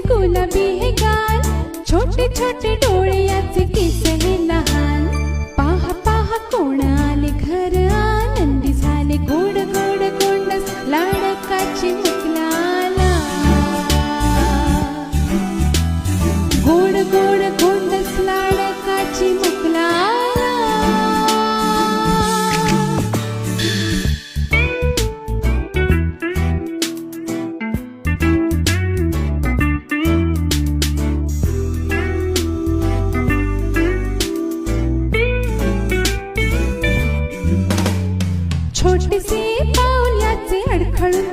गुलाबी हे गाल, छोटे छोटे डोळे याचे केस हे लहान. पाहा पाहा कोण आले घर, आनंदी झाले गोड गोड गोंडस लाडकाची मुकलाला. गोड गोड गोंडस लाडकाची मुकलाला. छोटेसे पाऊल याचे अडखळून